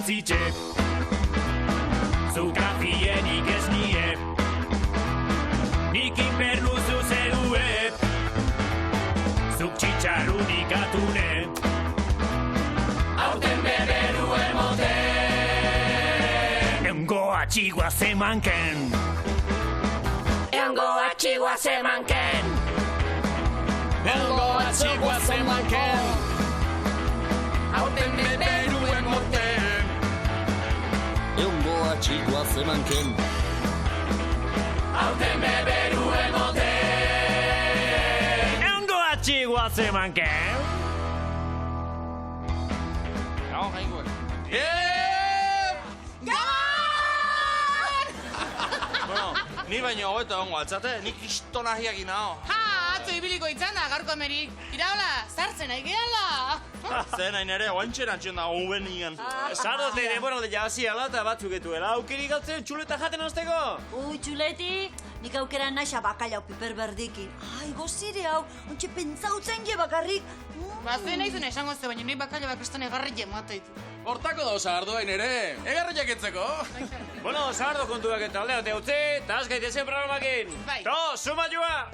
zitxe. Zukafienik ez nie, nik inbernuzu zerue, zuk txitxarrunik atune, hauten beberu emote. Eungo atxigua zemanken, eungo atxigua zemanken, eungo atxigua zemanken, hauten beberu emote. Eungo atxigua zemanken, hauten beberu emote. Eungo atxigua zemanken. Gau, jaingo. Bueno, ni baino hobeto ongo altzate, nik istonahiak inao. Atzo ibiliko itzanda, gaurko emerik. Iraola, sartzen nahi gehala. Zer nahi nere, oantxera antxion da hoben nian. Sardote denboralde jaziala eta batzuk etuela. Aukerik galtzen txuleta jaten hasteko. Ui, txuleti, nik aukera naxa bakailau piper berdikin. Ai, gozire hau, ontxe pentsautzen je bakarrik. Bazuen nahi zuen esango ze, baina nahi bakaila bakrestan egarri jemateitu. Hortako da sagardoain ere, egarriak etzeko. Bueno, sardo kontuak eta aldeate utzi, eta azkaitezen programakin. Bai. To, suma joa!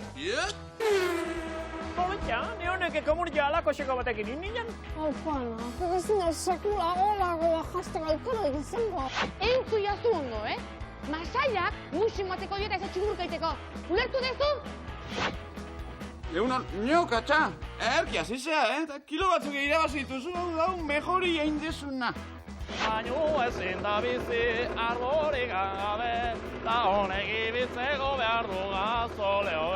Politxa, ni honek komunia alako xeko batekin ninen. Alpana, ez dira sekula holagoa jazten aukerarik izango. Entzu jaztu ondo, Masaiak musi mateko dieta ez atxigurkaiteko. Ulertu dezu? Egunon, nio, katxa, erki azizea, eta kilo batzuk irabazituzu, hau mejori egin dezuna. Baino ezin da bizi arborik gabe, da honek ibitzeko behar du gazoleo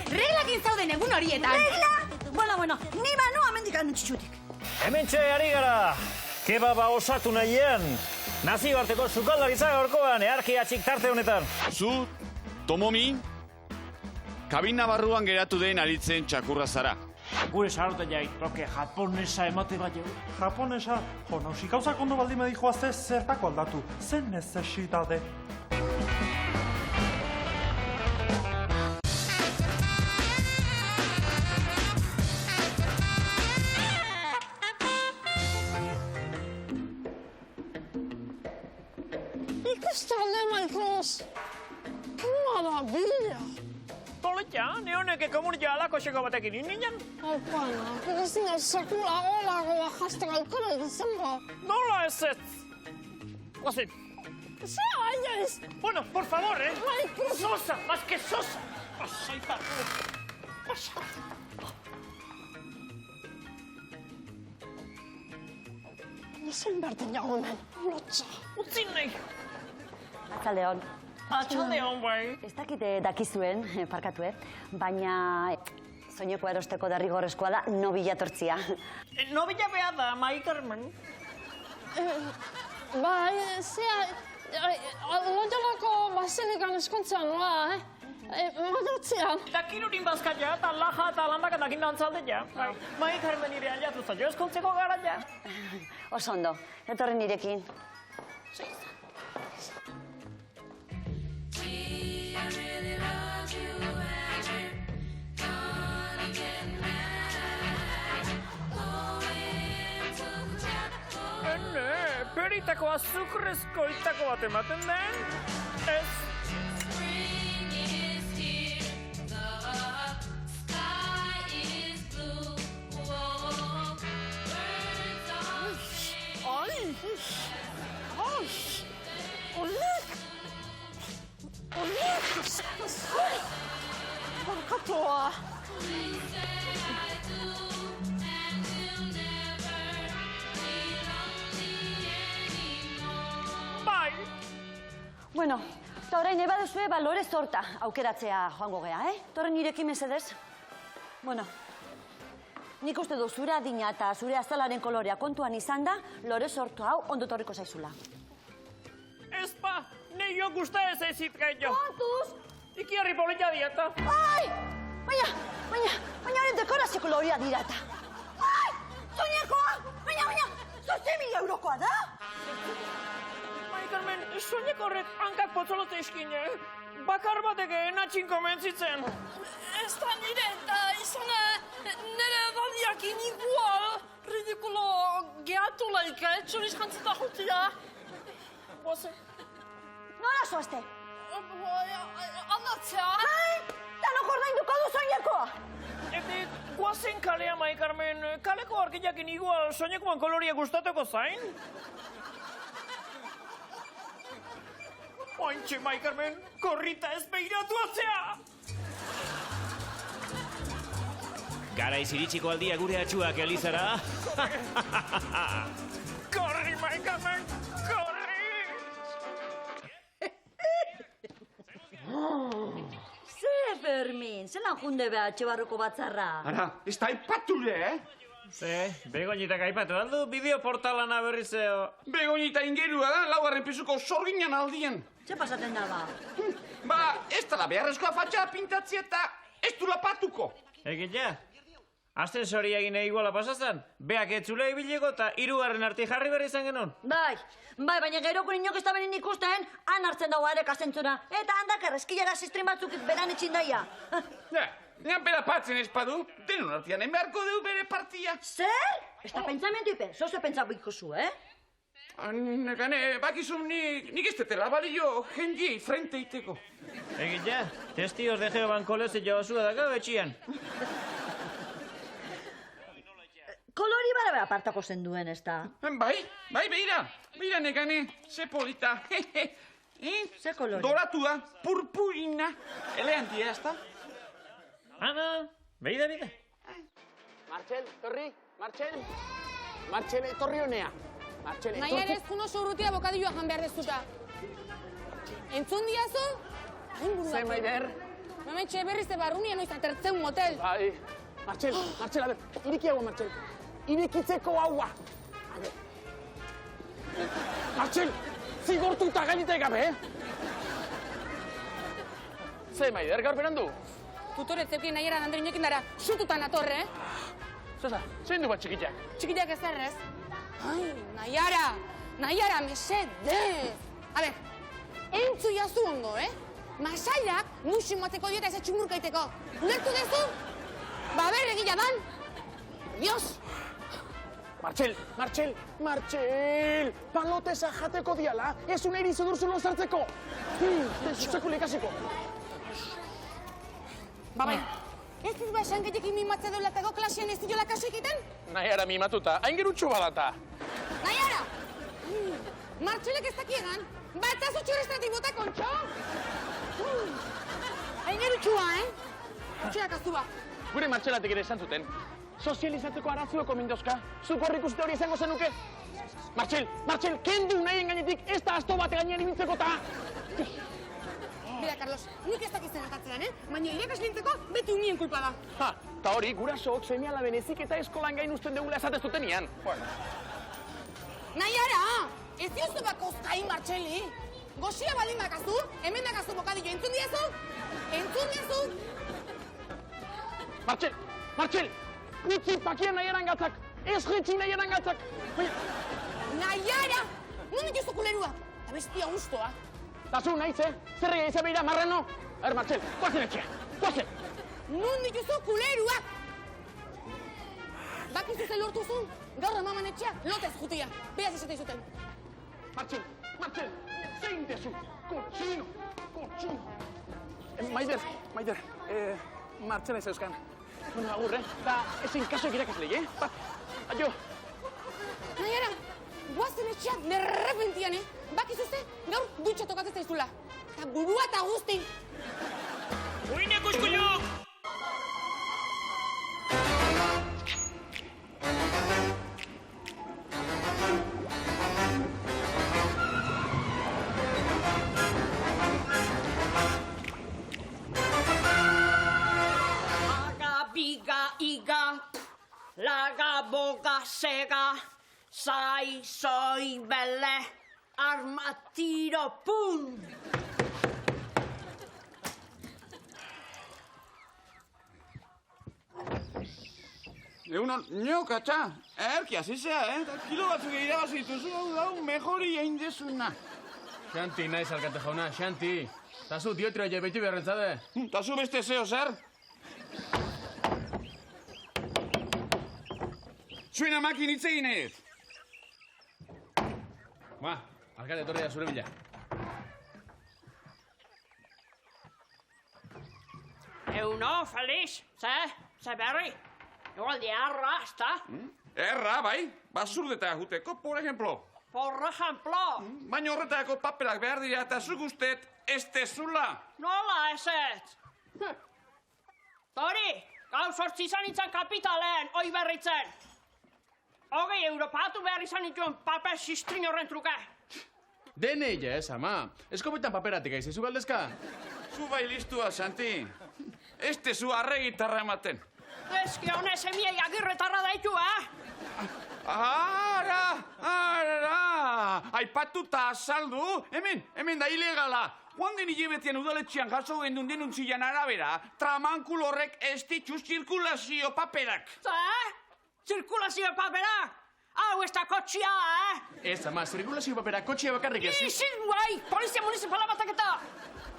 Reglakin zauden egun horietan. Regla? Bueno, ni banu amendik anutxutik. Hementxe ari gara, kebaba osatu nahien. Nazioarteko sukaldaritza gaurkoan, earkia txik tarte honetan. Zu, Tomomi, kabina barruan geratu den aritzen txakurra zara. Gure sarota jait, toke japonesa emate bat jau. Japonesa, jo, nausi gauzak ondo baldin medikoa zertako aldatu, zen nezesitate. Ikusten maikros, maravilla. Politxa, ni honek komunia alako xeko batekin ninen. Alpana, ez dira sekula holagoa jazten aukerarik izango. Nola ez ez? Guazin. Zea bainaiz. Bueno, por favor, Maikros. Sosa, más que sosa. Pasai pa. Pasa. Ezen berten jagunen, lotxa. Utzin nahi. Atzaldeon. Atxaldeon bai. Ez dakite dakizuen, parkatu, baina soineko erosteko derrigorrezkoa da nobila tortzia. Nobila behar da, Mai Carmen. Bai, zea, loiolako basilikan eskontzean noa, Magatzean. Dakirurin bazkaia eta laja eta landak dakin dantzaldea. Mai Carmen ire aliatu zaio eskontzeko gara ja. Oso ondo, etorri nirekin. Peritako azukrezko itako bat ematen den? Ez. Barkatoa. Bai. Bueno, eta orain ebaduzue balore sorta aukeratzea joango gea, Torren nirekin mesedez. Bueno, nik uste du zure adina eta zure azalaren kolorea kontuan izan da, lore sortu hau ondo torriko zaizula. Ez pa, nio gusta ez ezit gaino. Kontuz! Ikiarri polita dieta. Ai! Baina hori dekorazio loria dirata. Ai! Soinekoa! Baina, 8.000 eurokoa da? Mai Carmen, soineko horrek hankak potzolote eskine. Bakar batek enatxin komentzitzen. Ez da nire eta izan nire baliakin igual. Ridikulo gehatu laika, txuriz jantzita jutia. Guazen. Nola zoazte? Aldatzea. Danok ordainduko du soinekoa! Guazen kalea, Mai Carmen. Kaleko argillakin igual soinekoan koloria gustatuko zain? Ointxe, Mai Carmen, korrita ez behiratu atzea! Garaiz iritsiko aldia gure atxuak, Elizara. Korri, Mai Carmen, korri! Ze, Fermin, zelan junde beha etxebarroko batzarra? Ara, ez da ipatule, Ze, Begoñitak aipatu aldu, bideoportalana berrizeo. Begoñita ingerua da, laugarren pisuko sorginan aldien. Ze pasaten da ba? Ba, ez da la beharrezkoa fatxa pintatzea eta ez du lapatuko. Egin ja? Ascensori egin iguala pasazan, beak etzule ibilego eta hirugarren arti jarri berri izan genuen. Bai, baina geroko inok ez da benin ikusten, han hartzen dago ere kastentzuna. Eta handak errezkilara zistrin batzuk beran etxindaia. Nean bera patzen espadu, denon artian enbeharko deu bere partia. Zer? Ez da pentsamendu ipe, zoze pentsabiko zu, Nekane, bakizu nik ez tetela balio jendiei frente iteko. Egin ja, testigos de Jehovan kolezi jozua dago etxian. Kolori bara apartako zen duen, ez da? Bai, beira nekane, ze polita. Ze kolori? Doratua, purpurina, eleantia, ez da? Ana, beida. Martxel, torri, Martxel. Martxel, torri honea. Martxel, Nahi ere ezkuno sorrutia bokadioa jan behar dezuta. Entzun diazu? Ze, Maider? Mametxe berriz barrunia noiz atertzen motel. Bai. Martxel, a ber, iriki haua, Martxel. Irikitzeko haua. Martxel, zigortuta gailita egabe, Ze, Maider, gaur berandu? Tutore zeukien nahi eran Andre inoekin dara, sututan atorre, Zeza, zein du bat txikitiak? Txikitak ez errez. Ai, Naiara, mesedez. A ber, entzu jazu ondo, Masaiak musi mateko dieta ez txumurkaiteko. Ulertu dezu? Ba, ber, egila dan. Dios! Martxel! Palotesa jateko diala, ez un erizo durzulo zartzeko. Zuzeko lekasiko. Ba, bai, ez dut ba esan gehiakin mimatze deulatako klasean ez diola kaso egiten? Naiara mimatuta, hain gerutxu badata. Naiara! Martxelek ez dakiegan, batzazu txurrestratibota, kontxo? Hain gerutxua, Txeak aztu ba. Gure Martxelatik ere esan zuten. Sozializatzeko arazueko mindozka. Zuk horrik uste hori izango zenuke. Martxel, kendu nahien gainetik ez da asto bate gainean imintzeko ta. Bira, Carlos, nik ez dakizen atatzean, baina irakaslintzeko beti umien kulpa da. Ha, ta hori, gurasook semiala benezik eta eskolan gain usten degula esatez dutenian. Naiara, ez diozu bakozkai, Martxeli. Goxia baldin bakazu, hemen dakazu bokadillo, entzun diazu? Martxel! Utzi pakian nahieran gatzak! Ez jetxi nahieran gatzak! Naiara! Non dituzu kuleruak? Eta bestia ustoa. Ta zu nahiz, Zer egin zabeira, marrano? Martxel, guazen etxea! Guazen! Non dituzu kuleruak? Bakizu zen lortuzun? Gaur amaman etxea, lotez jutia. Beaz esate zuten. Martxel! Zein dezu! Kotxino! Maider, Martxela ez euskan. Bueno, agur, Da, ezin kasoek irakaslei, Ba, adio! Naiara, guazen etxeak derrepentian, Bakizuzte, gaur dutxa tokatzen zaizula. Eta burua eta guzti. Uine kuskuluk! Laga, boga, sega, sai, soi, bele, arma, tiro, pum! Egunon, katxa, erki azizea, eta kilo batzuk irabazituzu, hau mejori egin dezuna. Xanti, naiz alkate jauna, Xanti. Tazu diotria beti beharrentzade. Tazu beste zeo zer? zuen amakin hitz eginez. Ba, alkate etorri da zure bila. Euno, Felix, ze berri? Igualdi arra, ezta? Erra, bai, basurdeta juteko, por ejemplo. Por ejemplo, Baina horretako paperak behar dira eta zuk ustet ez tezula. nola ezetz? Tori, gau sortzi izan nintzen kapitalen, oi berritzen. 20 euro patu behar izan nituen papel sistrin horren truke. Dene ez, ama. Eskopetan paperatik aizizu galdezka. Zu bai listua, Santi. Ez tezu arregitarra ematen. Ezki honez emiei agirretarra daitu, Ara! Aipatuta azaldu, hemen da ilegala. Joan den hilabetian udaletxean jaso gendun denuntzian arabera, tramankul horrek ez ditu zirkulazio paperak. Zirkulazio papera? Hau ez da kotxia, Ez, ama, zirkulazio papera kotxea bakarrik ez. Izin guai, polizia municipala bataketa.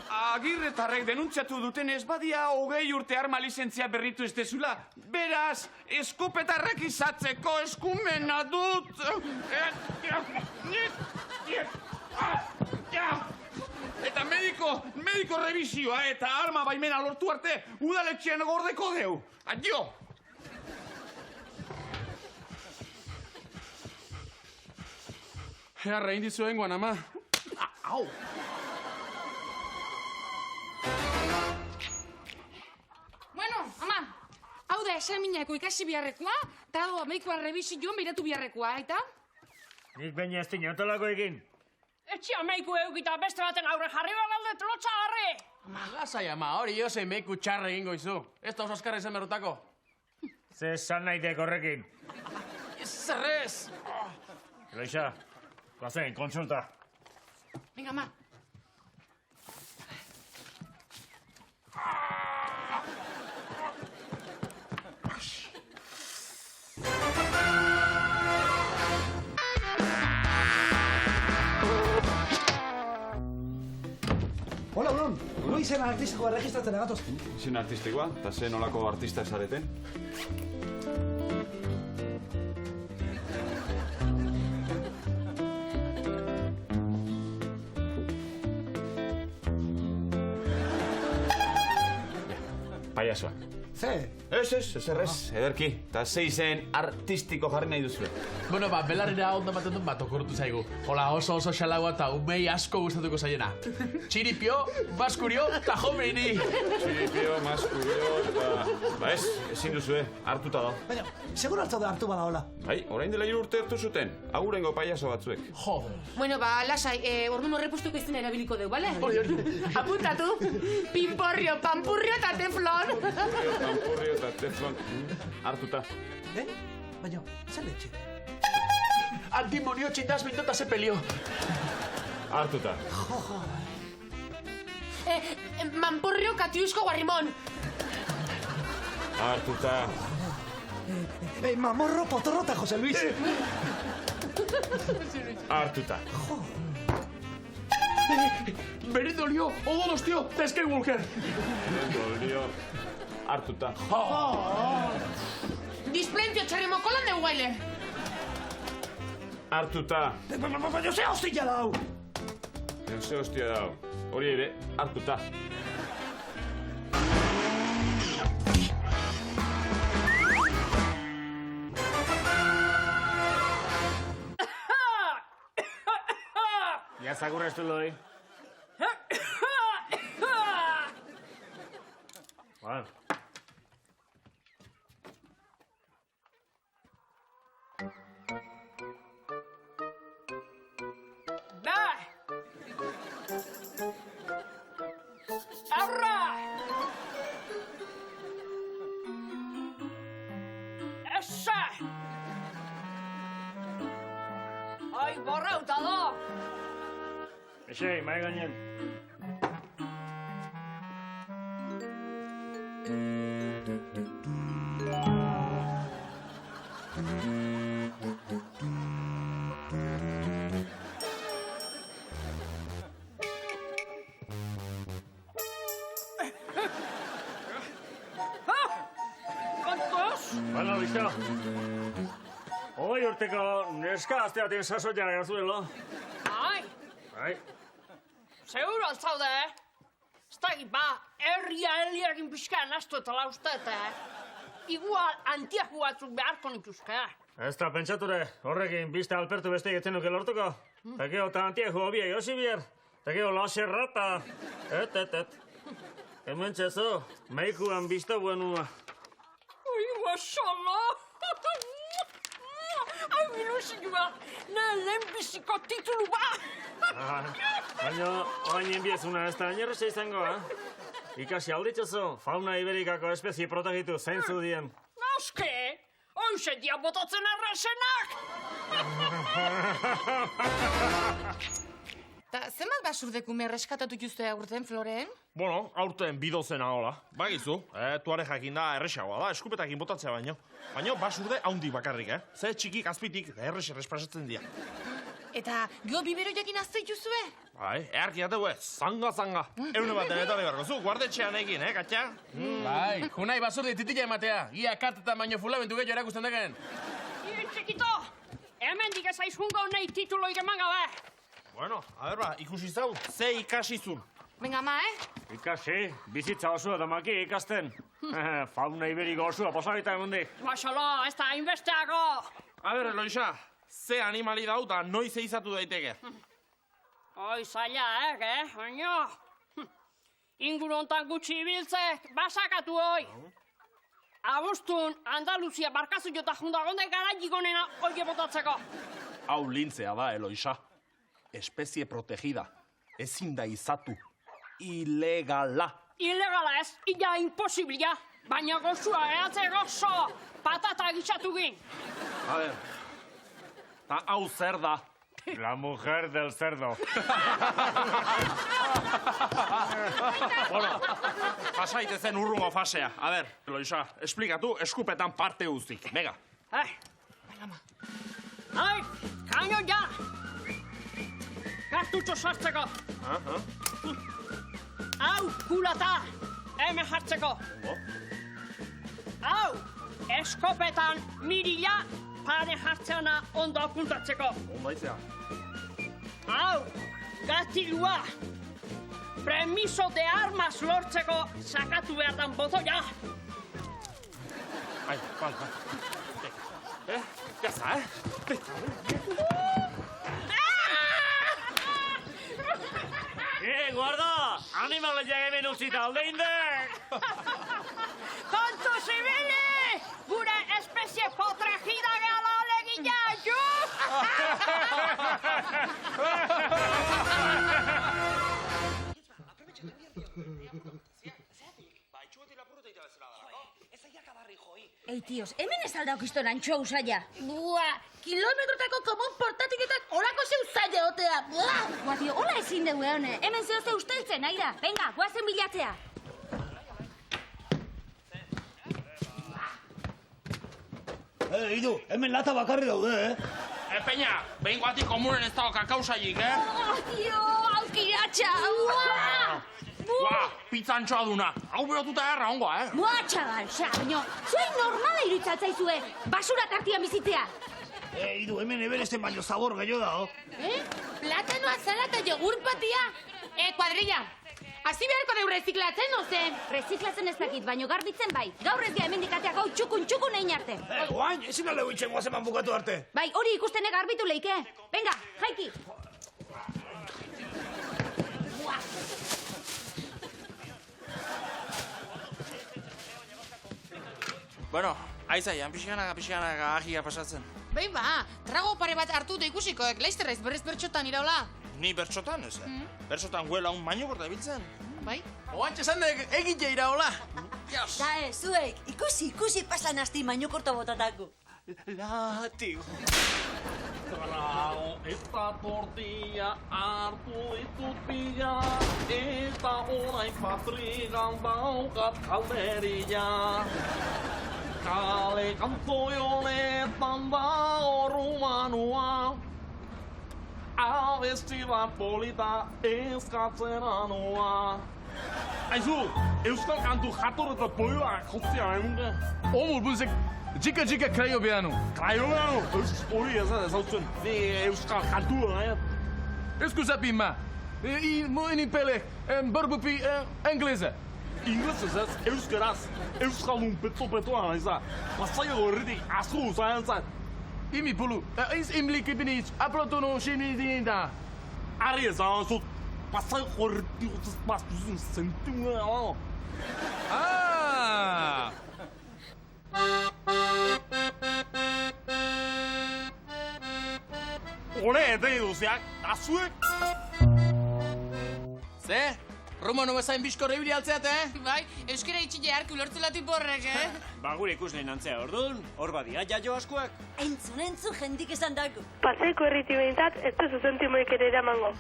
Agirretarrek denuntziatu duten ez badia 20 urte arma lizentzia berritu ez dezula. Beraz, eskupetarrak izatzeko eskumena dut. Eta mediko revisioa eta arma baimena lortu arte udaletxean gordeko deu. Adio! Earra indizuen guan, ama. Au! Bueno, ama, hau da esaminako ikasi biharrekoa, eta hau ameikoan rebisioan behiratu biharrekoa, eta? Nik baina ez dinotolako egin. Etxia meiku eukita beste baten aurre jarri balde trotxagarri. Lasai, ama, hori jose meiku txarre egingo izu. Ez da oso askarra izan berrotako. Ze esan nahitek horrekin. Zerrez! Eloisa, goazen, kontsulta. Venga, ama. Hola, Uron. Noi zen artistikoa registratzen agatoz? Izen artistikoa, eta ze nolako artista zareten? Payasoa. Ze? Ez, ederki. Eta ze izen artistiko jarri nahi duzu. Bueno, belarrera ondo baten dut bat okortu zaigu. Hola, oso xalagoa eta umei asko gustatuko zaiena. Txiripio, maskurio eta jomeni. Txiripio, maskurio, eta... Ba ez, ezin duzu, hartuta da. Baina, segur hartu da hartu bada hola. Bai, orain dela 3 urte hartu zuten. Agurengo payaso batzuek. Joder. Bueno, ba, lasai, orduan horrepustuko izena erabiliko dugu, bale? Apuntatu, pinporrio, pampurrio eta teflon. Pampurrio eta teflon. Hartuta. Baina, zer letxe? Antimonio txindaz bindota ze pelio. Hartuta. Mampurrio katiusko guarrimon. Hartuta. Mamorro potorrota, Jose Luis. Hartuta. Beri dolio, ogo dostio, teske Walker. Dolio. Hartuta. Displentio txarremokolan de guaile. Hartuta. Baina, ze hostia dau! Ze hostia dau. Hori ere, hartuta. Ya zagurreztu loi. Bueno. Arra! Ese! Ai, borrauta da! Ese, mai gainen. Kontos? Bueno, listo. urteko neska azte baten sasoian agazuelo. Ai, Bai. seguro altzaude, Ez dakit, herria heliarekin pixka nastu eta lausta eta, igual antiaku batzuk beharko nituzke. Ez da, pentsature, horrekin biste alpertu beste egetzen nuke lortuko. Eta gero eta antiaku hobia josi bier. Eta gero laserrata. Et. Hemen txezo, meikuan bista buenua. Ui, mashallah! Ai, biluzik ba, lehenbiziko titulu ba! Baina, oain enbiezuna ez da inerreza izango, Ikasi alditxozo, fauna iberikako espezie protegitu zeintzu dien. Noske, hoxe dia botatzen errezenak! Ta, zenbat basurdekume reskatatu juzte aurten, Floren? Bueno, aurten bidozena hola. Bagizu, tuare jakin da erresagoa da, eskupetakin botatzea baino. Baina basurde haundi bakarrik, Ze txikik azpitik errepasatzen dira. Eta, geho bibero jakin azte juzue? Bai, earki ateu zanga. Eune bat denetari beharko zu, guardetxean egin, katxa? Bai, junai basurde titila ematea. Gia kart eta baino fulamentu gehiago erakusten deken. Txikito, hemen dik ez aizungo nahi tituloik eman gabe. Bueno, a ver ikusi zau, ze ikasizun. Venga, ma, Ikasi, bizitza osua da maki ikasten. Fauna iberiko osua posabita emundik. Mashallah, ez da hainbesteago. A ver, Eloisa, ze animali dau da noiz eizatu daiteke? Oi, zaila, baina... Inguru hontan gutxi ibiltzek, basakatu hoi. Abustun, Andaluzia barkazu jota jundagonde garaik gonena oike botatzeko. Hau lintzea da, Eloisa. Espezie protegida. Ezin da izatu. Ilegala. Ilegala ez, illa imposiblia. Baina gozua eratze gozo, patata gitxatu gin. A ver, ta hau zer da? La mujer del cerdo. Bueno, pasaitezen urrungo fasea. A ver, Eloisa, esplikatu eskupetan parte guztik. Venga. Ai, kaino ja! Kartutxo sartzeko. Hau, kulata, hemen jartzeko. Hau, eskopetan mirila, pare jartzeana ondo apuntatzeko. Ondaizea. Hau, gatilua. Premiso de armas lortzeko sakatu behar dan botoia. Ai, bai. Ya está, Guarda! Animale hemen utzita alde indek! Kontu zibili! Gure espezie potrejida gehala alegin jaiu! Ei, tios, hemen ez aldauk izton antxoa usaila. Buah, kilometrotako komon portatiketak olako ze usaila otea. Buah, tio, hola ezin dugu eone. Hemen zehoze usteltzen, aira. Venga, guazen bilatzea. Idu, hemen lata bakarri daude, Peña, behin guatik komunen ez dago kakausailik, Tio, aukiratxa, buah! Buah, pizzantxoa duna. Hau berotuta erra ongoa, Buah, txabal, baina, zuei normala iruditzatzaitzue, basura tartian bizitzea. Idu, hemen eberesten baino zabor gehiago da, Platanoa zara eta jogur patia. Kuadrilla, hasi beharko deu reziklatzen, oze? Reziklatzen ez dakit, baino garbitzen bai. Gaur ez gea hemendikateak hau txukun egin arte. Guain, ezin alde guitzen guazeman bukatu arte. Bai, hori ikustenek garbitu leike. Venga, jaiki. Bueno, aizaian, pixkanaka agia pasatzen. Bai ba, trago pare bat hartu da ikusikoek, laizterraiz berrez bertxotan iraula. Ni bertxotan, ez? Bertxotan guela un baino borda biltzen. Bai? Oantxe zandek egite iraola. Da, zuek, ikusi pasan asti maino korto botatako. Latigo. Trago eta tortilla hartu ditut bila, eta orain patrigan daukat kalderia. Kale kantoi honetan da rumanua, abesti bat polita eskatzera noa. Aizu, euskal kantu jator eta poioak jotzea egunga. Omul buzek, jika kraio behanu. Kraio behanu? Hori ezautzen, ni euskal kantua, Eskuzapi ma, moeni pele, borbupi engleze. Inglesez ez, euskaraz, euskaldun peto-petoa naiza. Pasaio horretik asko uzain zan. Imi pulu, iz imlik ibiniz, aplotono shini dinda. Ari ezan zut, pasaio horretik utzaz pastuzun sentimua. Ah! Hore eten duziak, azuek. Ze? Rumo nu bezain bizkorre ibili altzeate, Bai, euskara itxile harku lortzela tiporrek, Ba gure ikusleen antzea ordun, hor badia jaio askoak. Entzun jendik esan dago. Paseiko herriti behintzat, ez duzu sentimoik ere eramango.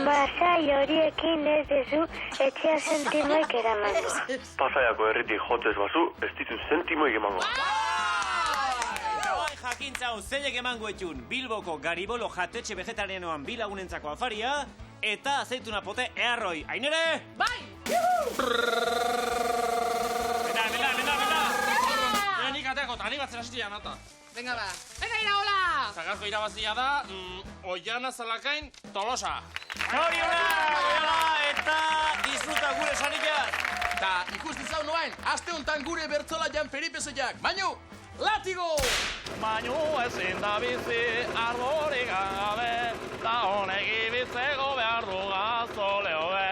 Basai horiekin ez dezu etxea sentimoik eramango. Pasaiako herritik jotez bazu, ez ditu sentimoik emango. Jakintza hau zeiek emango etxun Bilboko Garibolo jatetxe vegetarianoan bilagunentzako afaria eta azeituna pote earroi. Ainere? Bai! Mena, nik ateako, eta nik batzen hastia nata. Venga ba, venga iraola! Zagazko irabazia da, Oiana Zalakain Tolosa. Horiona, eta disfruta gure sarilaz. Ta ikusti zau noain, aste hontan gure bertzola jan Felipe Zeiak. Baino, latigo! Baino ezin da bizi arborik gabe, da honek ibitzeko behar du gazoleo be.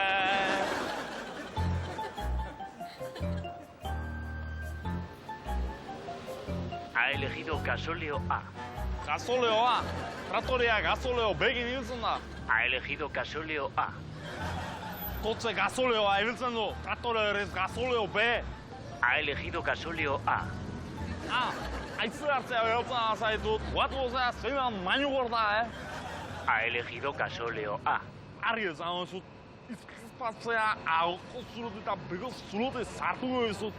Ha elegido gasoleo A. Gasoleo A. Traktorea gasoleo begin ibiltzen da. Ha elegido gasoleo A. Kotze gasoleoa ibiltzen du. Traktore berriz gasoleo B. Ha elegido gasoleo A. Aitze hartzea behotzen azaitut. Guatu gozea zeinan maino gorda, Ha elegido gasoleo A. Argi ezan duzut. Izkizpatzea aurko zulot eta bego zulote zartu duzut.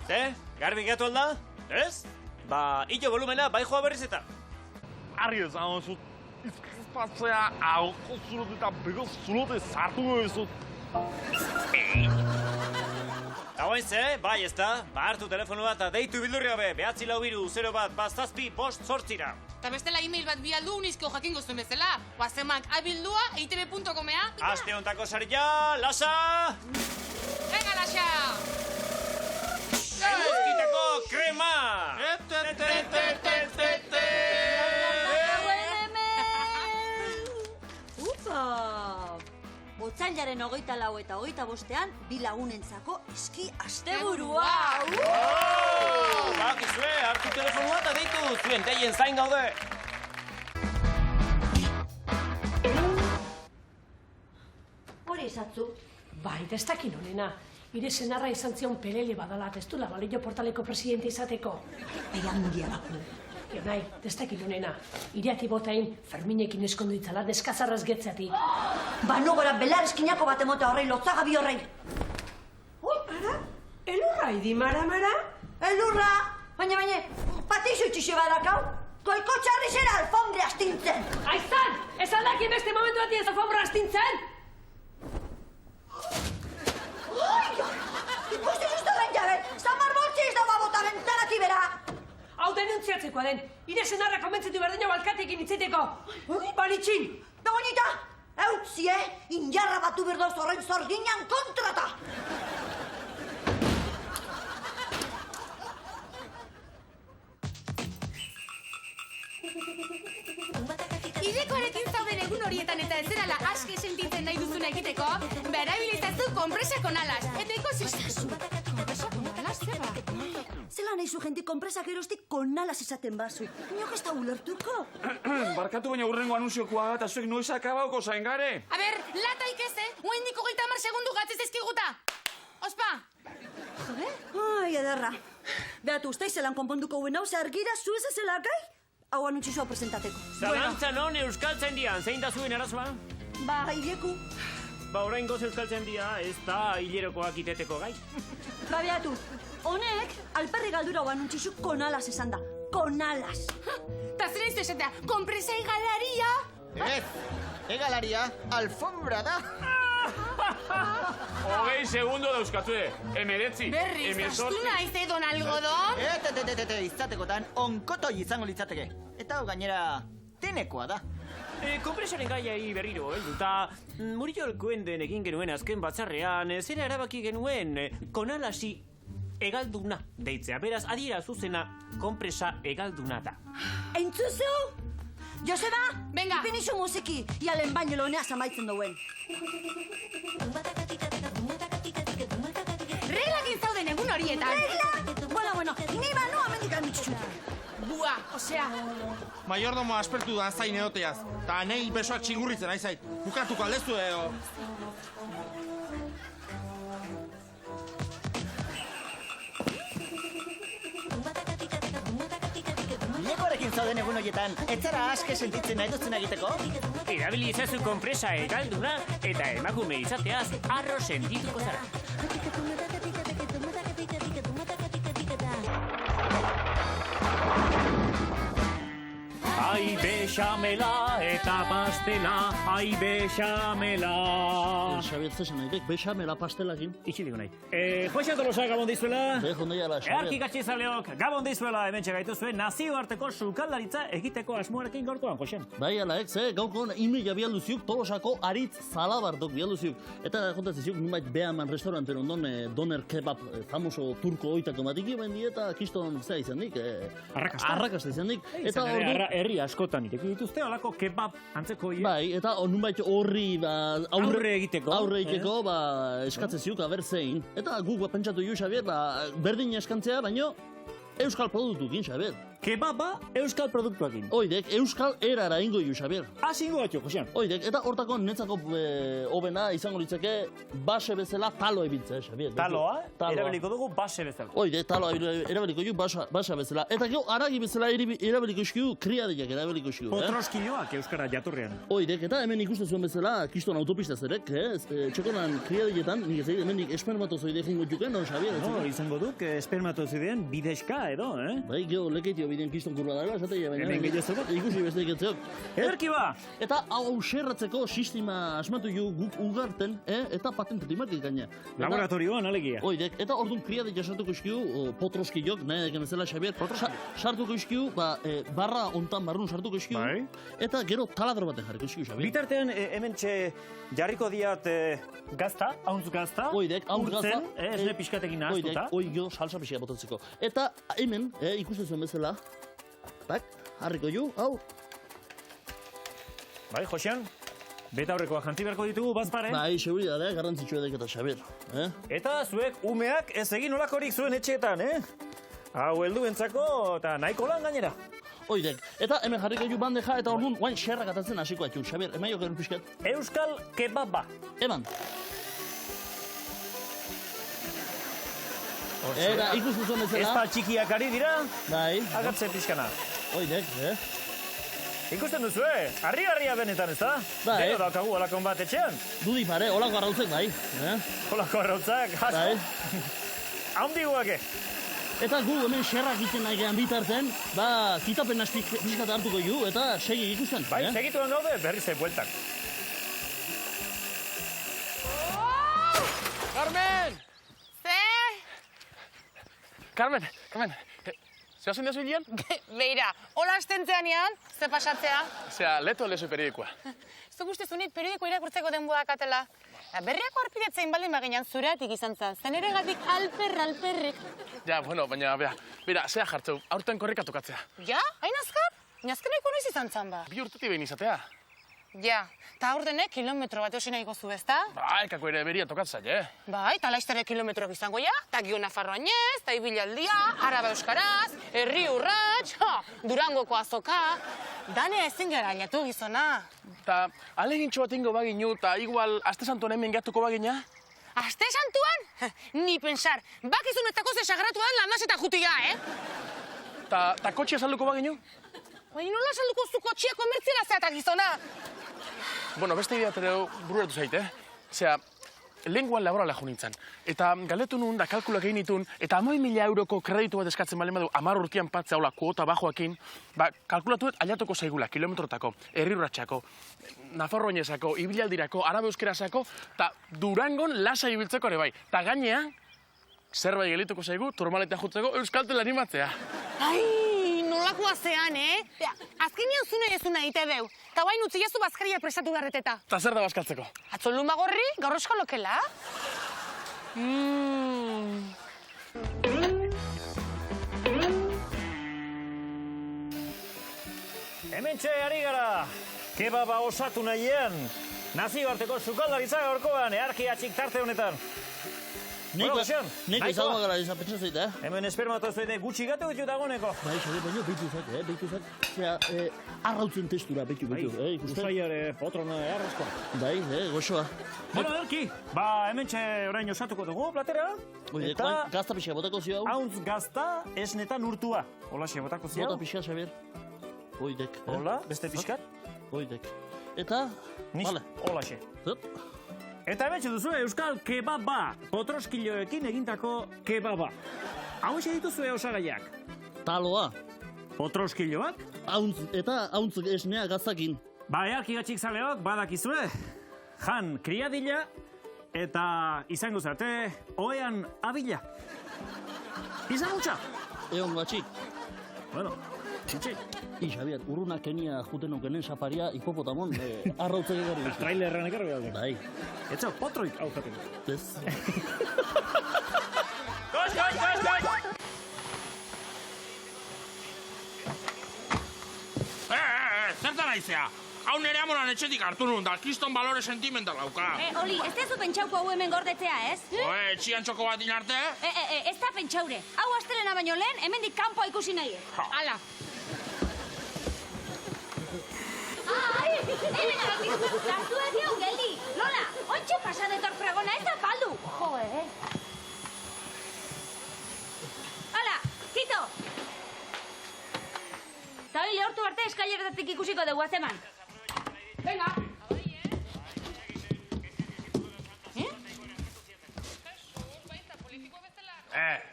Ze, garbi gatu alda? Ez? Ba, ito volumena, bai joa berriz eta. Argi ezan duzut. Izkizpatzea aurko zulot eta bego zulote zartu duzut. Hauain ze, bai ez da, ba hartu telefonua eta deitu bildurri gabe, 942-0-1-7-8 Eta bestela e-mail bat bialdu unizko jakingo zuen bezala. Oazemak abildua eitb.comea. Aste hontako sarila, lasa! Venga, lasa! Eguzkitako krema! Upa! Otsailaren 24 eta 25ean bi lagunentzako eski asteburua. Bakizue, hartu telefonua eta deitu, zuen deien zain gaude. Hori esatzu. Bai, destakin honena. Ire senarra izan zion pelele badala, ez du Balillo Portaleko presidente izateko. Baina handia dago. Nahi, destakin honena. Iriati botain Ferminekin eskondu itzala deskazarraz getzeati. Bano gora belar eskinako bat emota horrei, lotzagabi horrei. Ui, para? Elurra, idi mara? Elurra! Baina, patixo itxixe badakau. Goiko txarri zera alfombre astintzen. Aizan! Ez aldaki beste momentu bati ez alfombra astintzen? Ikusti zuztorren jaben, zamar boltzi ez dagoa bota bentanaki bera. Hau denuntziatzekoa den, ire senarra konbentzitu berdina balkatekin itzeteko. Baritxin! Begoñita, eutzie, injarra batu berdoz horren zorginan kontrata. Idekoarekin zauden egun horietan eta ez zerala aske sentitzen nahi duzuna egiteko, berabilizazu kompresa konalas. Eta ikusizazu. Kompresa konalas, zeba? Zela nahi zu jentik kompresak erostik konalas esaten bazu. Inok ez da ulertuko. Barkatu baina urrengo anunciokoa eta zuek noiz akabauko zain gare. A ber, lataik ez, Oendiko 30 segundu gatzez ezkiguta. Ospa! Jode? Ai, ederra. Beatu, ustai zelan konponduko guen hau, ze argira zu ez ezela gai? Hau anuntxizua presentateko. Zalantza non euskaltzen dian, zein da zuen arazoa? Ba, hileku. Ba, orain goz euskaltzen dia, ez da hilerokoak iteteko gai. Ba, beatu, honek alperri galdura hau anuntxizu konalas esan da. Konalas. Ta zera izte esatea, kompresai galaria? Ez, egalaria alfombra da. 20 segundo dauzkatue. 19. Berriz, astu naiz edon algodon? Izatekotan onkotoi izango litzateke. Eta hau gainera tenekoa da. Konpresaren gaiai berriro, eta Muriel Kuenden egin genuen azken batzarrean, zera erabaki genuen konalasi egalduna deitzea. Beraz, adiera zuzena konpresa egalduna da. Entzuzu? Joseba? Venga! Ipinizu musiki, ialen baino loneaz amaitzen duen. Reglakin zauden egun horietan. Regla? Bueno, ni banu amendik amitxu. Bua, osea... Mayordomo aspertu da zain egoteaz. Ta nahi besoak txingurritzen aizait. Bukatuko aldezu edo. Lekoarekin zauden egun horietan, etzara aske sentitzen nahi dutzen egiteko? Erabili izazu konpresa egalduna eta emakume izateaz arro sentituko zara. Ai, bexamela eta pastela, ai, bexamela. Xabier, zesan nahi, bexamela pastelakin. Itxiliko nahi. Josia Tolosa gabon dizuela. Jondeiala, Xabier. Earki gatxizaleok, gabon dizuela hemen txegaitu zuen nazioarteko sukaldaritza egiteko asmoarekin gaurkoan, Josian. Bai, ala, gaurkoan ime bialduziuk Tolosako aritz zalabardok bialduziuk. Eta kontaziziuk, numait behaman restauranten ondon doner kebab famoso turko oitako matiki, bendi eta kiston zea izan dik. Arrakasta izan dik. Eta herri askotan iteki dituzte, olako kebab antzeko hie. Bai, eta nunbait horri aurre egiteko, eskatzen ziuk aber zein. Eta guk pentsatu ju, Xabier, berdin eskantzea, baino euskal produktukin, Xabier. Kebaba euskal produktuakin. Oidek, euskal erara ingo ju, Xabier. Ingo batio, Josian. Oidek, eta hortako netzako hobena izango litzake base bezala talo ebiltzea, Xabier. Taloa? Erabiliko dugu base bezala. Oidek, taloa erabiliko ju base bezala. Eta gero, aragi bezala erabiliko iskiu, kriadeiak erabiliko iskiu. Potroskioak euskara jatorrean. Oidek, eta hemen ikusten zuen bezala, kiston autopista zerek, txekonan kriadeietan, nik ez egin, hemen espermatozoide jingo juken, no, Xabier? Izango duk, espermatozoideen bidezka edo, Bai, gero, lekeitio bideen kiston kurba dagoa, esateia, baina... Hemen gehiago bat? Ikusi beste iketzeok. Ederki ba! Eta hau xerratzeko sistema asmatu ju guk ugarten, eta patentetu imakik gaina. Laboratorioan, alegia. Oidek, eta orduan kriadik jasartuko iskiu, potroskilok, nahi eken ezela, Xabier, sartuko iskiu, barra ontan barrun sartuko iskiu, eta gero taladro baten jarriko iskiu, Xabier. Bitartean, hemen jarriko diat gazta, hauntz gazta, urtzen, esne pixkatekin nahaztuta. Oidek, salsa pixka botatzeko. Eta hemen, ikusten zuen bezala, harriko ju, hau. Bai, Josian, beta aurrekoa jantzi beharko ditugu, bazpare? Bai, seguridadea, garrantzitsua deketa, Xabier. Eta zuek umeak ez egin olakorik zuen etxeetan, Hau helduentzako eta nahiko lan gainera. Oidek, eta hemen jarriko ju bandeja eta orduan guain xerrak atatzen hasiko atxu, Xabier, emaio gero pixkat. Euskal kebaba. Eman. Eta ikusten zuen bezala. Ezpa txikiak ari dira. Bai. Agatzen pixkana. Oidek, Ikusten duzu, harri-harria benetan, ez da? Bai. Gero daukagu olakon bat etxean. Dudi pare, olako arrautzek, bai. Olako arrautzak, asko. Bai. Haundiguake. Eta gu hemen xerrak iten nahi gehan bitarten, kitapen pixkat hartuko ju, eta segi ikusten. Bai, segituan gaude, berriz bueltak. Carmen! Zer? Carmen, ze hasen dezu hilean? Beira, hola astentzeanean, ze pasatzea? Zea, leto lezu periodikoa. Zuk uste zunit periodiko irakurtzeko denboa katela. Berriako arpidetzein baldin baginan zureatik izan zan, zen ere gatik alperrik. Ja, bueno, baina, bera, zea jartzeu, aurten korrika tokatzea. Ja? Hain azkar? Nazkeneko noiz izan zan ba? 2 urtetik behin izatea. Ja, eta aurtenek kilometro bat eusin nahiko zu, ezta? Bai, kako ere beria tokatzea, Bai, eta laiztere kilometroak izango ja, eta Gio Nafarroainez, eta Ibilaldia, Araba Euskaraz, Herri Urrats, Durangoko azoka, danea ezin gara ailatu gizona. Ta, alegintxo bat ingo baginu, eta igual, aste santuan hemen gehatuko bagina? Aste santuan? Ni pensar, bakizunetako ze sagratu da landas eta jutia, Ta kotxea salduko baginu? Baina nola salduko zu kotxea komertziala zeatak gizona? Bueno, beste idea tere bururatu zaite, Zea, lenguan laborala jo nintzen. Eta galdetu nun da kalkulak egin nitun, eta 10.000 euroko kreditu bat eskatzen balen badu 10 urtean patzea hola kuota bajoakin, kalkulatuet ailatuko zaigula, kilometrotako, herriurratxako, Nafarroainezako, ibilaldirako, arabe euskerasako, eta Durangon lasai ibiltzeko ere bai. Ta gainea, zerbait gelituko zaigu, turmaletea jutzeko euskaltel animatzea. Ai, nolakoa zean, Azkenean zune ezuna ite deu. Ta guain utzi jazu bazkaria prestatu garreteta. Ta zer da bazkaltzeko? Atzo lumagorri, gaur eskolokela. Hementxe ari gara, kebaba osatu nahien, nazioarteko sukaldaritza gaurkoan, earkiatxik tarte honetan. Niko izango gara izan pentsatzeit, Hemen espermatozoide gutxi gatu ditu dagoeneko. Bai, baina behitu zait. Zera, arrautzen testura, behitu. Usaiare potrona arrezkoa. Bai, goxoa. Bueno, erki, hementxe orain osatuko dugu, platera. Eta gazta pixka botako zio hau. Hauntz gazta esnetan urtua. Holaxe botako zio. Bota pixka, Xabier. Oidek. Hola, beste pixkat. Oidek. Eta, vale. Holaxe. Eta hementxe duzu euskal kebaba, potroskiloekin egindako kebaba. Hau ese dituzue osagaiak. Taloa. Potroskiloak. Eta hauntz esnea gaztakin. Earkiatxik zaleok badakizue, jan kriadila eta izango zate oean abila. Izan utxa? Egon batxik. Bueno, txitsi. Xabier, urrunak kenia juten okenen safaria hipopotamon arrautzek egarri. Trailerran egarri alde. Bai. Etxo, potroik hau jaten. Ez. Goz! Zertan aizea? Hau nere amoran etxetik hartu nun, da kiston balore sentimental lauka. Oli, ez tezu pentsauko hau hemen gordetzea, ez? Txian txoko bat inarte? Ez da pentsaure. Hau astelena baino lehen, hemendik kanpoa ikusi nahi. Hala. Ai, zartu egion, geldi. Lola, ontxe pasadetor fragona, ez da paldu. Hala, Tito. Zabile hortu arte eskaileretatik ikusiko dugu azeman. Venga.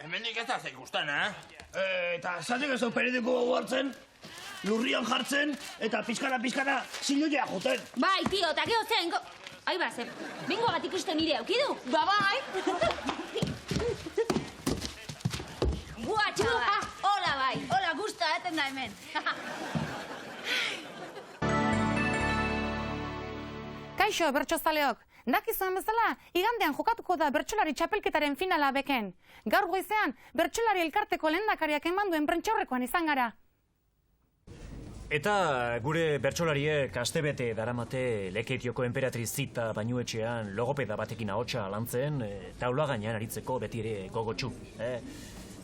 Hemendik ez da zeikusten, Eta zatek ez hau periodiko hartzen, lurrian jartzen, eta pizkana zinuia joten. Bai, tio, eta geho zean, Ai, ze, bingo bat ikusten nire aukidu. Bai. Guatxo, hola bai, hola gusta eten da hemen. Kaixo, bertxozaleok. Dakizuen bezala, igandean jokatuko da bertsolari txapelketaren finala beken. Gaur goizean, bertsolari elkarteko lehendakariak eman duen prentxaurrekoan izan gara. Eta gure bertsolariek astebete daramate Lekeitioko enperatriz Zita bainuetxean logopeda batekin ahotsa lantzen, taula gainean aritzeko beti ere gogotsu.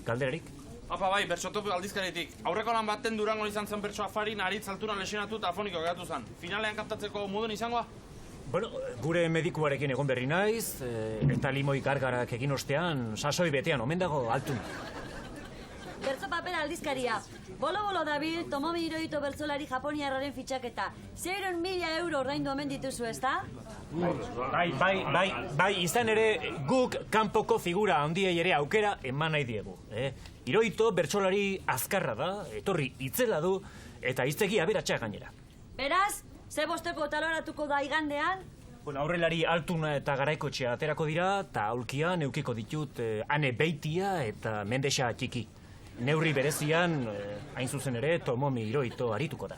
Galderarik? Apa bai, bertsotopu aldizkaritik. Aurreko lan baten Durangon izan zen bertso afarin, aritz alturan lesionatu eta afoniko geratu zen. Finalean kaptatzeko moduen izangoa? Bueno, gure medikuarekin egon berri naiz, eta limoi gargarak egin ostean, sasoi betean omen dago altun. Bertso papera aldizkaria. Bolo-bolo dabil, Tomomi Hirohito bertsolari japoniarraren fitxaketa. 0.000 euro ordaindu omen dituzu, ezta? Bai, izan ere guk kanpoko figura handiei ere aukera eman nahi diegu. Hirohito bertsolari azkarra da, etorri itzela du, eta hiztegi aberatsa gainera. Beraz, ze bosteko taloratuko da igandean? Aurrelari altuna eta garaikotxea aterako dira, eta aulkian eukiko ditut Ane Beitia eta Mendexa Txiki. Neurri berezian, hain zuzen ere, Tomomi Hirohito arituko da.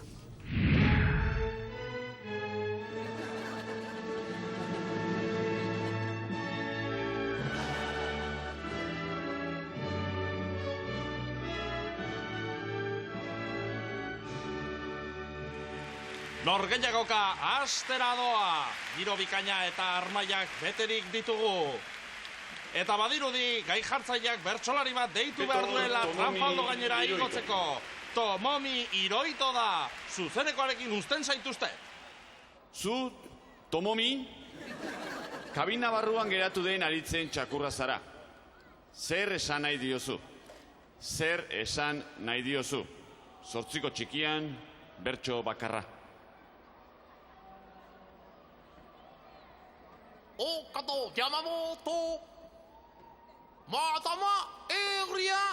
Norgehiagoka astera doa, giro bikaina eta armaiak beterik ditugu. Eta badirudi, gai jartzaileak bertsolari bat deitu behar duela tranpaldo gainera igotzeko. Tomomi Hirohito da, zuzenekoarekin uzten zaituzte. Zu, Tomomi, kabina barruan geratu den aritzen txakurra zara. Zer esan nahi diozu? Zer esan nahi diozu? Zortziko txikian, bertso bakarra. Kato Yamamoto. Matama Area.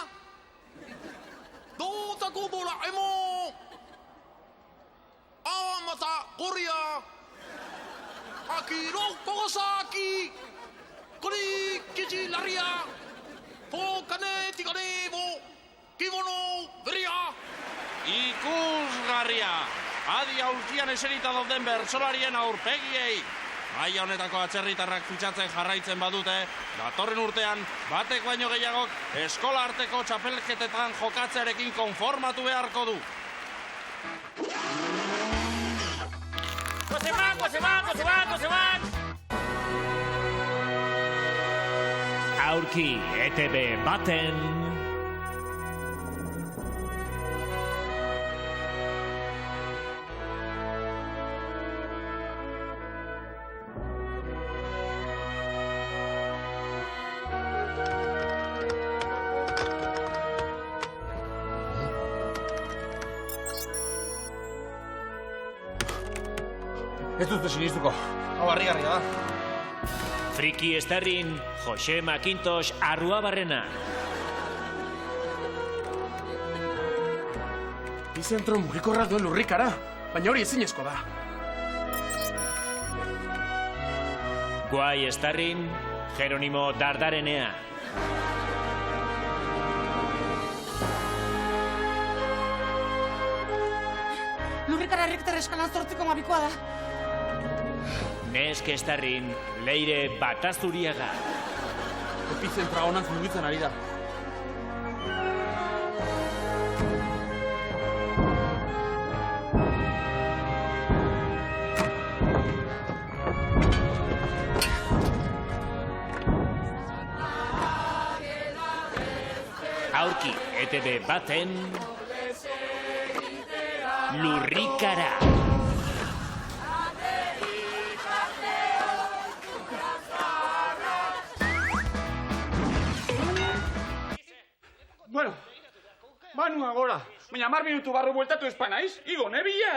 Dotaku Doraemon. Awamata Korea. Akiro Togasaki. Kori Kichilaria. Pokane Tiganevo. Kimono Beria. Ikusgarria! Adi aulkian eserita dauden bertsolarien aurpegiei. Maila honetako atzerritarrak fitxatzen jarraitzen badute, datorren urtean batek baino gehiagok eskola arteko txapelketetan jokatzearekin konformatu beharko du. Gozeman! Aurki ETB baten... Ez dut sinistuko. Hau harrigarria da. Friki Estarrin, Jose Makintosh Arruabarrena. Bi zentro mugikorra duen lurrikara, baina hori ezinezko da. Guai Estarrin, Jeronimo Dardarenea. Lurrikara Richter eskalan 8,2 da. Neske Estarrin, Leire Batazuriaga. Epizentra honantz mugitzen ari da. Aurki ETB baten... Lurrikara. Bueno, banu agora. Baina 10 minutu barru bueltatu espanaiz. Igo, nebila,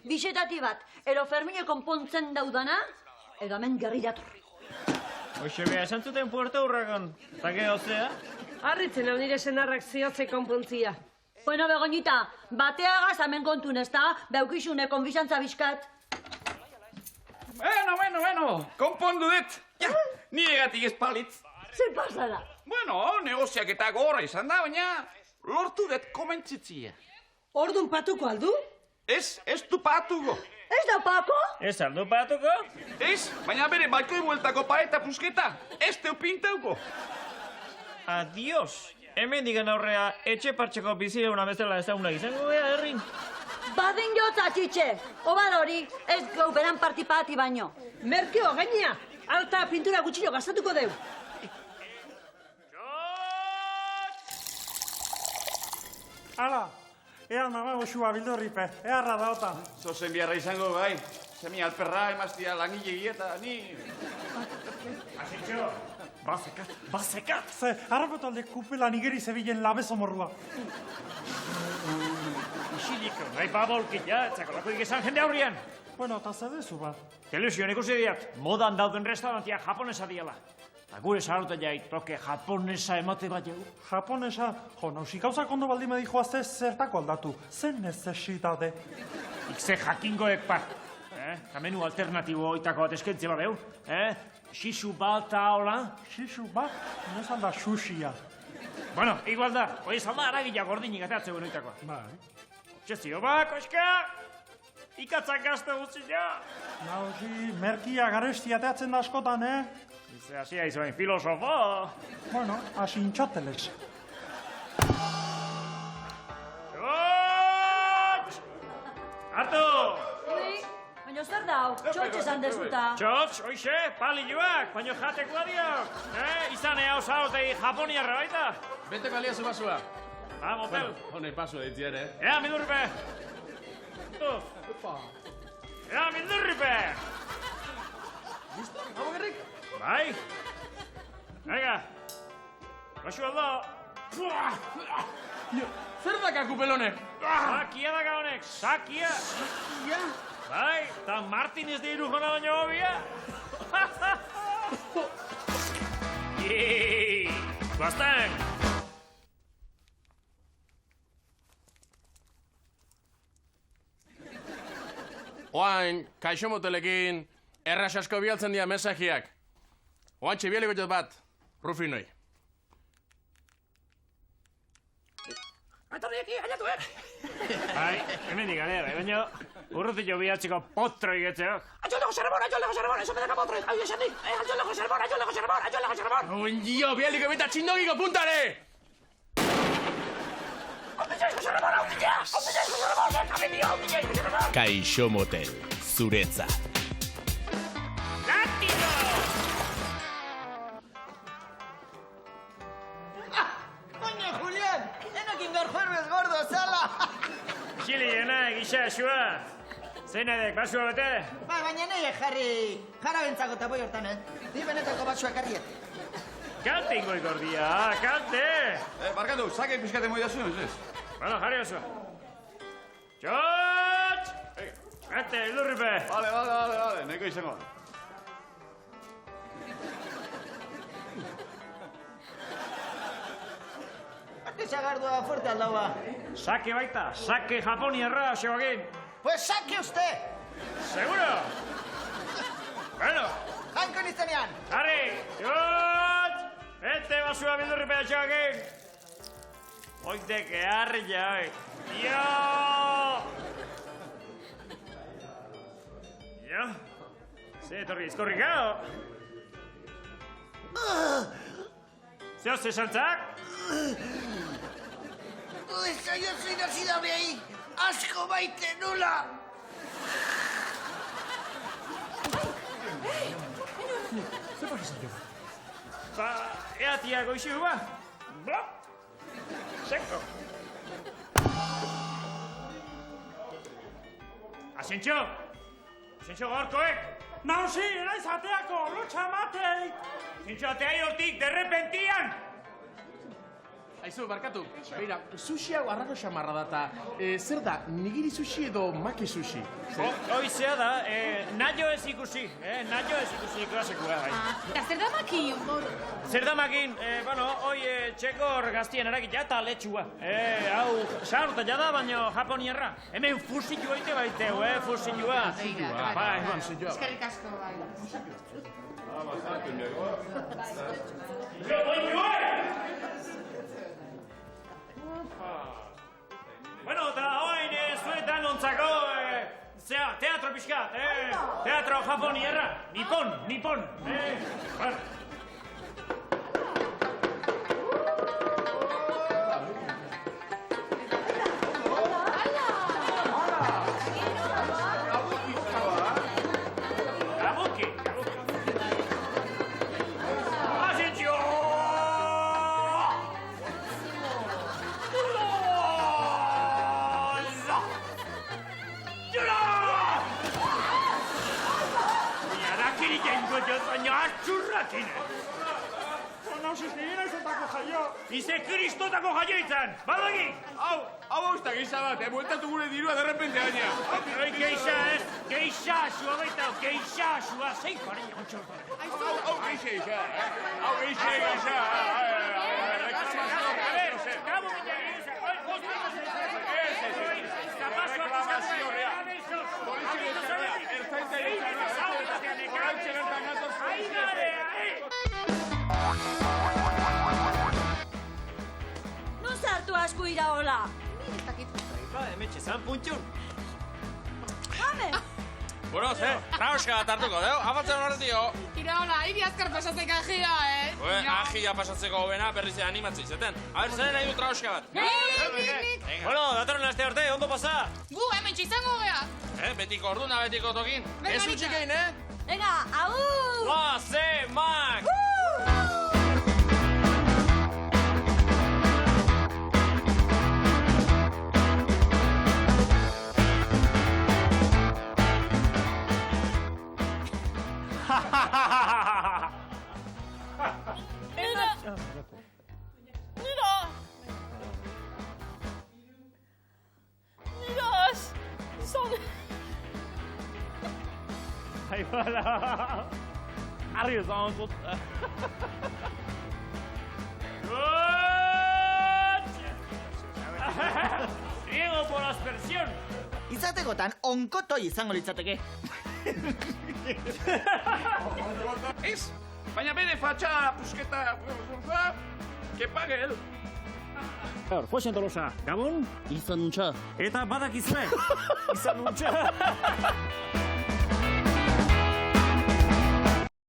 Bixetati bat, ero Fermine konpontzen daudana, edo hemen gerrilator. Hoxe beha, esan zuten Puerto Urragon. Zake hozea? Arritzen hau nire senarrak ziotze konpontzia. Bueno, Begoñita, bateagaz hemen kontun, ez da? Beukixune konbizantza bizkat. Bueno, konpondu dut. Ja, niregatik ez palitz. Zer pasada? Bueno, negoziak eta gorra izan da, baina lortu dut komentzitzia. Ordun patuko aldu? Ez du patuko. Ez da pako? Ez aldu patuko? Ez, baina bere balkoi bueltako paeta pusketa, ez teu pintauko. Adios. Hemen digan aurrea, etxe partxeko bizireuna bezala ezaguna izango beha, herrin. Badin jotza, txitxe. Obar hori, ez gau beran partipati baino. Merkeo, gaina, alta pintura gutxillo gastatuko deu. Hala, ea namago xua bildurripe, earra daotan. Zozen biarra izango gai, semi alperra emaztia langilegi eta ni... Asitxo, bazekat. Ze, harrapotalde kupela nigeri zebilen labezo morrua. Isiliko, nahi babolkila, etzakolako igezan jende aurrian. Bueno, eta zedezu ba. Televisioan ikusi diat, modan dauden restaurantia japonesa diala. Eta gure sarauta jai, toke japonesa emate bat jau. Japonesa, jo, nausik gauzak ondo baldima dijoazte zertako aldatu. Zen necesitade. Ikze jakingoek pa. Kamenu alternatibo oitako bat eskentze badeu. Shishu bat eta hola. Shishu bat? Nezan da sushia. Bueno, igual da. Hoi zalda aragila gordinik ateatze guen oitakoa. Bai. Txezio ba, koska! Ikatzak gazte guztia! Nauzi, merkia garesti ateatzen da askotan, Ize hasia izoen filosofo! Bueno, hasi intxotelez. Txotx! Artu! Baina zer dau, txotx esan dezuta. Txotx, oixe, palilluak, baina jateko adiok. Izan hau zautei japoniarra baita. Bete balia zu basua. Va, motel. Hone paso ditien, Ea, mindurripe! Ea, mindurripe! Listo? Hau gerrik? Bai. Venga. Baixu aldo. Zer daka kupelonek? Sakia daka honek, sakia. Bai, eta Martinez de Irujona baino hobia. Guazten! Oain, kaixo motelekin, erras asko bialtzen dira mesajiak. Oain txibialiko jot bat, Rufinoi. Bai, hemen digane, baina urrutik jo bihatzeko potro igetzeok. Ayoleko Xerbon, eso me daka potro, hau esan nik. Ayoleko Xerbon. Oin dio, bialiko beta txindogiko puntare! Kaixo motel, zuretzat. Oñe, Julián, enokin gaur juerbez gordo, zala! Xili jena, egisa esua. Zein edek, basua bete? Ba, baina nahi jarri jara bentzako eta boi hortan, Ni benetako basua karriet. Kalte ingoi gordia, kalte! Barkatu, zakek pixkate moi dazu, ez? Bueno, jarri osua. Txotx! Bete, idurripe! Vale, neko izango. Arte sagardua fuerte aldaua. Sake baita, sake japoniarra, xebakin. Pues saque usted! Seguro? Bueno. Janko nizenean! Jarri! Txotx! Bete, basua bildurripe xebakin. Oite, que arria, oi. Jo! Ze, etorri izkorrikao. Zeo, ze saltzak? Zaio zein hasi da behi, asko baite nula! Zer pasa zaio? Ba, eatia goixi ba? Blop! Seko! Asentxo! Asentxo gorkoek! Nausi, eraiz ateako, lotxa matei! Asentxo, ateai hortik, derrepentian! Aizu, barkatu, beira, sushi hau arraro xamarra da, zer da, nigiri sushi edo maki sushi? Hoizea da, naio ez ikusi, klasekua, bai. Eta zer da maki? Zer da makin, hoi txekor gaztien erakita eta letxua. Hau, sarta jada, baina japoniarra. Hemen fusilua ite baiteu, fusilua. Bai, fusilua. Eskerrik asko, bai. Bueno, eta hoain zuetan ontzako, teatro pixkat, teatro japonierra, nipon, Ize kristotako jaio izan, badaki! Hau ustak gisa bat, bueltatu gure dirua derrepente gaina. Hoi, geixa ez, geixa asua baita, geixa asua, zein pare jontxo. Hau geixa isa, hau geixa. A ver, kamo gina geixa, Non sartu asku ira hola? Ba, hemetxe zan puntxun. Hame! Bueno, trauska bat hartuko, deu? Afatzen horretio. Iraola, hiri azkar pasatzek ajia, Ajia pasatzeko gobena berriz animatzei zeten. A ber, zer nahi du trauska bat? Bueno, datorren aste arte, ondo pasa. Gu, hemen txizango gea. Betiko orduna, betiko tokin. Ez utxikein, Venga, au! Guaze, mak! Bai, bala. Arri ez dagoen zut. Ciego por aspersión. Izatekotan, onkotoi izango litzateke. Ez, baina bere fatxa pusketa... Que pague él. Josen Tolosa, Gabon? Izan nuntza. Eta badakizue. Izan nuntza.